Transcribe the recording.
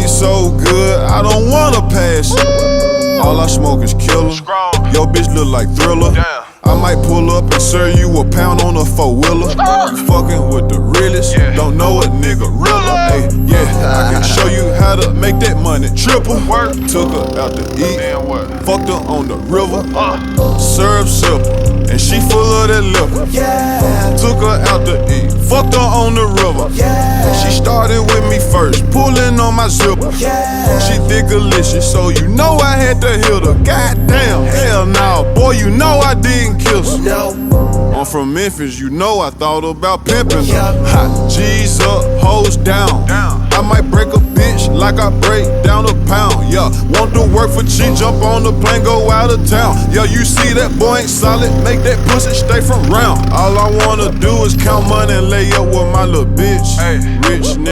weed so good, I don't wanna pass it. All I smoke is killer. Yo bitch look like Thriller. I might pull up and serve you a pound on a 4-wheeler. You fucking with the realest, don't know a nigga realer. Hey, yeah, I can show you how to make that money triple. Took her out to eat, fucked her on the river. Serve simple, and she full of that liquor. Took her out to eat, fucked her on the river. She started with me first, pulling on my zipper. She thick delicious, so you know I had to hit her. Goddamn, hell no, boy, you know I didn't kiss her. I'm from Memphis, you know I thought about pimping her. Hot G's up, hoes down. I might break a bitch like I break down a pound. Yeah, want to work for cheap, jump on the plane, go out of town. Yeah, you see that boy ain't solid, make that pussy stay from round. All I wanna do is count money and lay up with my little bitch. Rich nigga.